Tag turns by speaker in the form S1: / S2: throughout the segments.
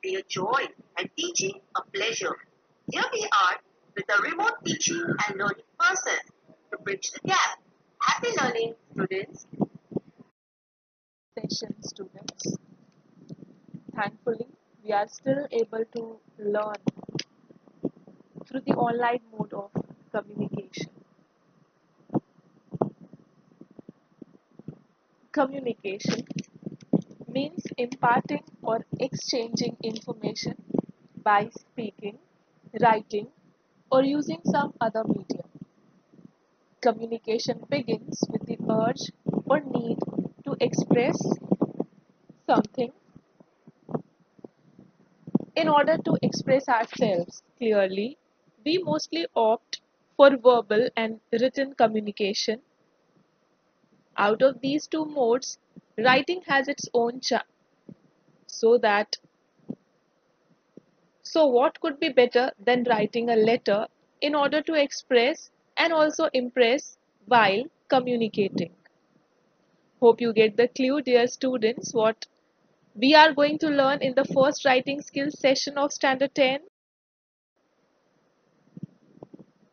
S1: be a joy and teaching a pleasure. Here we are with a remote teaching and learning process to bridge the gap. Happy learning, students.
S2: Session, students. Thankfully, we are still able to learn through the online mode of communication. Communication means imparting or exchanging information by speaking, writing, or using some other medium. Communication begins with the urge or need to express something. In order to express ourselves clearly, we mostly opt for verbal and written communication. Out of these two modes, writing has its own charm. So what could be better than writing a letter in order to express and also impress while communicating? Hope you get the clue, dear students, what we are going to learn in the first writing skills session of Standard 10.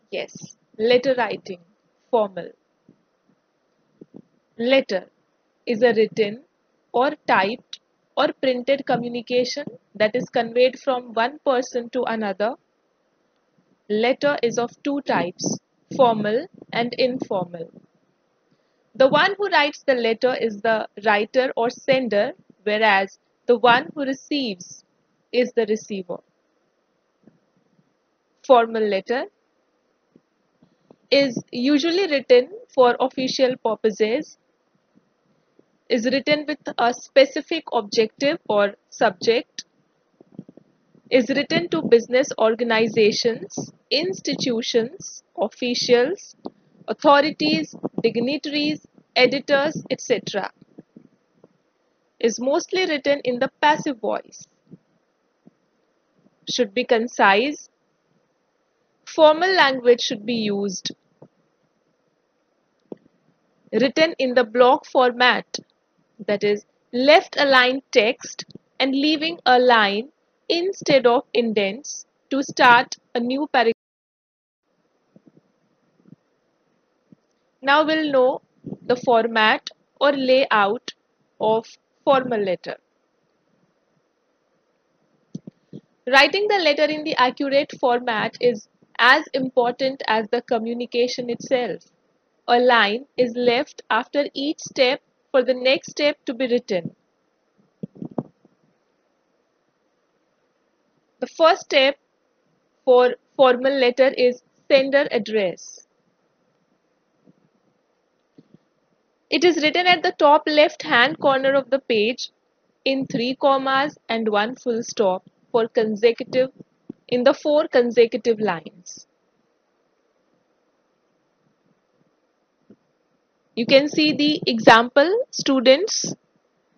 S2: Yes, letter writing, formal. Letter is a written or typed or printed communication that is conveyed from one person to another. Letter is of two types, formal and informal. The one who writes the letter is the writer or sender, whereas the one who receives is the receiver. Formal letter is usually written for official purposes, is written with a specific objective or subject, is written to business organizations, institutions, officials, authorities, dignitaries, editors, etc. Is mostly written in the passive voice. Should be concise. Formal language should be used. Written in the block format, that is, left-aligned text and leaving a line instead of indents to start a new paragraph. Now we'll know the format or layout of formal letter. Writing the letter in the accurate format is as important as the communication itself. A line is left after each step for the next step to be written. The first step for formal letter is sender address. It is written at the top left hand corner of the page in 3 commas and 1 full stop for consecutive in the 4 consecutive lines. You can see the example, students,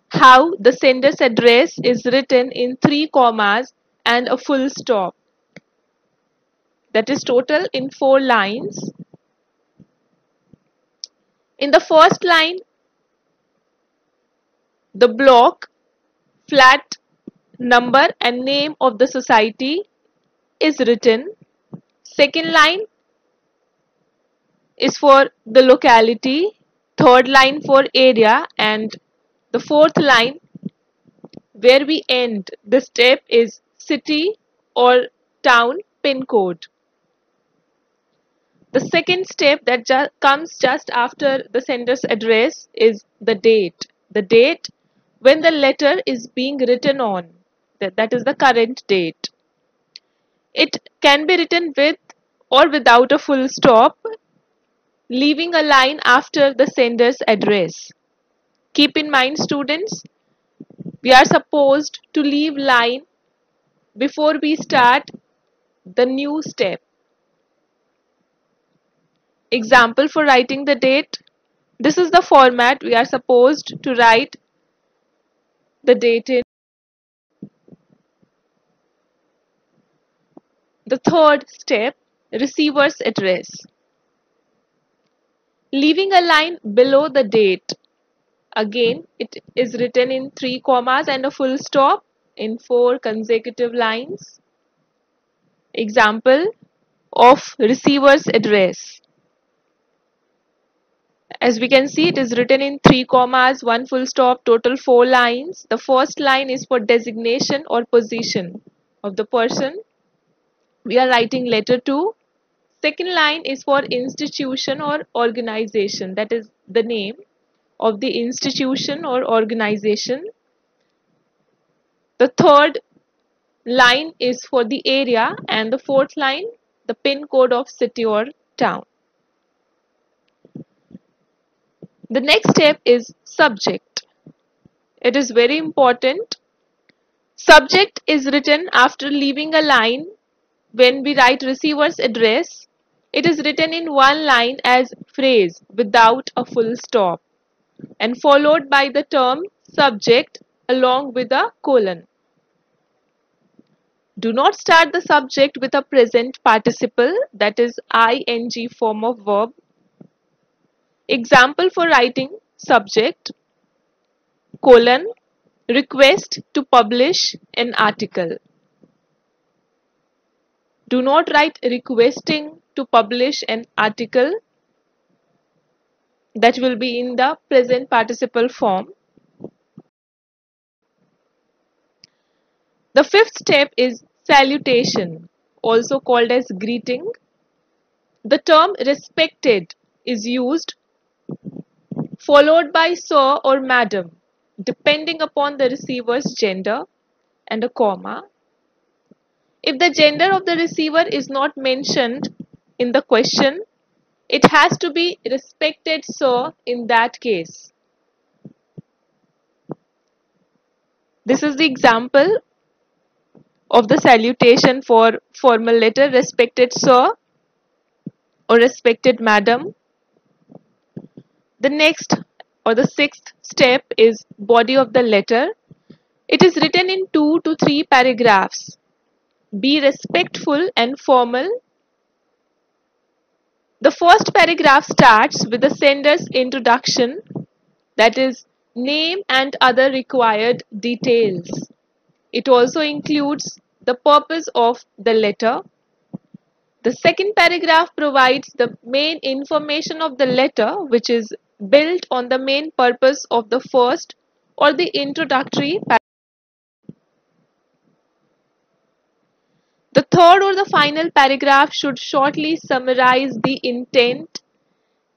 S2: how the sender's address is written in 3 commas and a full stop. That is total in 4 lines. In the first line, the block, flat, number and name of the society is written. Second line is for the locality, third line for area, and the fourth line where we end the step is city or town pin code. The second step that comes just after the sender's address is the date. The date when the letter is being written on. That is the current date. It can be written with or without a full stop, leaving a line after the sender's address. Keep in mind, students, we are supposed to leave line before we start the new step. Example for writing the date. This is the format we are supposed to write the date in. The third step, receiver's address. Leaving a line below the date. Again, it is written in 3 commas and a full stop. in 4 consecutive lines. Example of receiver's address. As we can see, it is written in 3 commas, 1 full stop, total 4 lines. The first line is for designation or position of the person we are writing letter to. Second line is for institution or organization, that is the name of the institution or organization. The third line is for the area, and the fourth line the pin code of city or town. The next step is subject. It is very important. Subject is written after leaving a line. When we write receiver's address, it is written in one line as phrase without a full stop and followed by the term subject along with a colon. Do not start the subject with a present participle, that is ing form of verb. Example for writing subject: colon, request to publish an article. Do not write requesting to publish an article. That will be in the present participle form. The fifth step is salutation, also called as greeting. The term respected is used followed by sir or madam, depending upon the receiver's gender, and a comma. If the gender of the receiver is not mentioned in the question, it has to be respected sir in that case. This is the example of the salutation for formal letter: respected sir or respected madam. The next or the sixth step is body of the letter. It is written in 2 to 3 paragraphs. Be respectful and formal. The first paragraph starts with the sender's introduction, that is, name and other required details. It also includes the purpose of the letter. The second paragraph provides the main information of the letter, which is built on the main purpose of the first or the introductory paragraph. The third or the final paragraph should shortly summarize the intent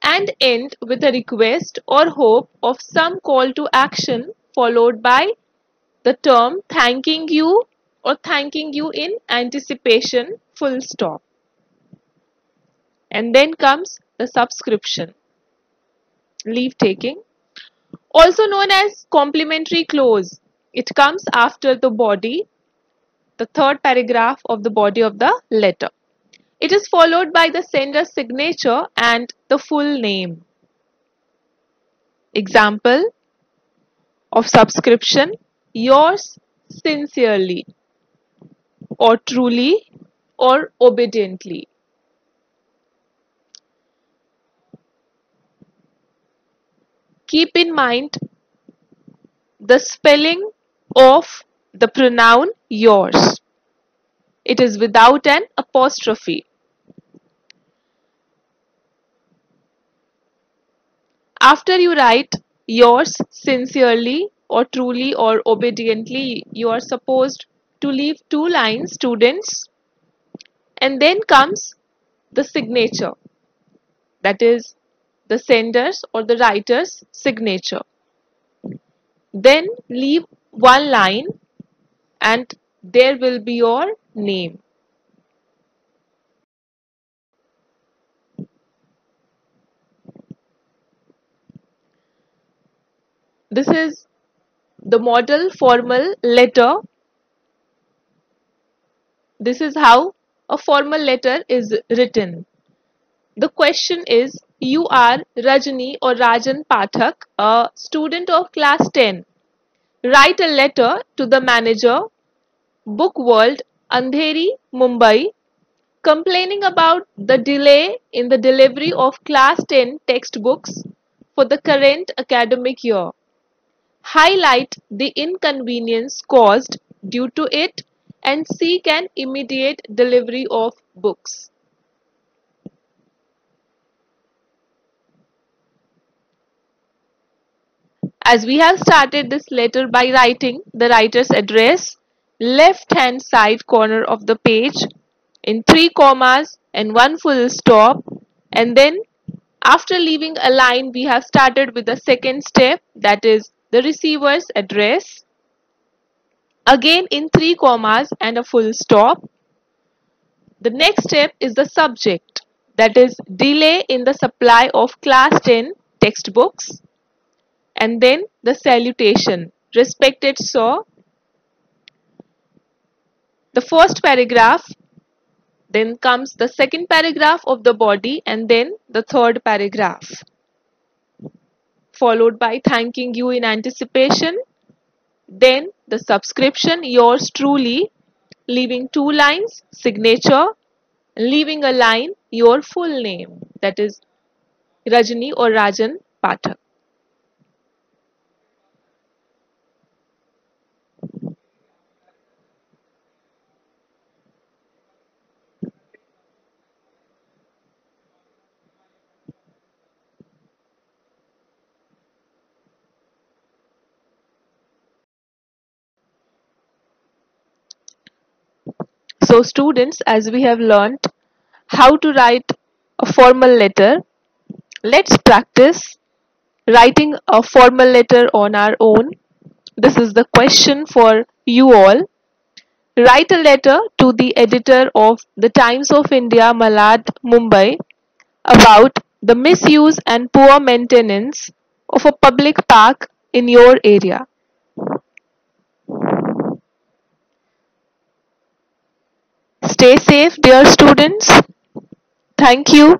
S2: and end with a request or hope of some call to action, followed by the term thanking you or thanking you in anticipation, full stop. And then comes the subscription, leave taking, also known as complimentary clause. It comes after the body, the third paragraph of the body of the letter. It is followed by the sender's signature and the full name. Example of subscription: yours sincerely, or truly, or obediently. Keep in mind the spelling of the pronoun yours. It is without an apostrophe. After you write yours sincerely or truly or obediently, you are supposed to leave 2 lines, students, and then comes the signature, that is the sender's or the writer's signature. Then leave 1 line and there will be your name. This is the model formal letter. This is how a formal letter is written. The question is, you are Rajani or Rajan Pathak, a student of class 10. Write a letter to the manager, Book World, Andheri, Mumbai, complaining about the delay in the delivery of class 10 textbooks for the current academic year. Highlight the inconvenience caused due to it and seek an immediate delivery of books. As we have started this letter by writing the writer's address, left hand side corner of the page in 3 commas and 1 full stop, and then after leaving a line we have started with the second step, that is the receiver's address, again in 3 commas and a full stop. The next step is the subject, that is delay in the supply of class 10 textbooks, and then the salutation, respected sir, the first paragraph, then comes the second paragraph of the body, and then the third paragraph, followed by thanking you in anticipation, then the subscription, yours truly, leaving 2 lines, signature, leaving a line, your full name, that is Rajani or Rajan Pathak. So students, as we have learnt how to write a formal letter, let's practice writing a formal letter on our own. This is the question for you all. Write a letter to the editor of the Times of India, Malad, Mumbai, about the misuse and poor maintenance of a public park in your area. Stay safe, dear students. Thank you.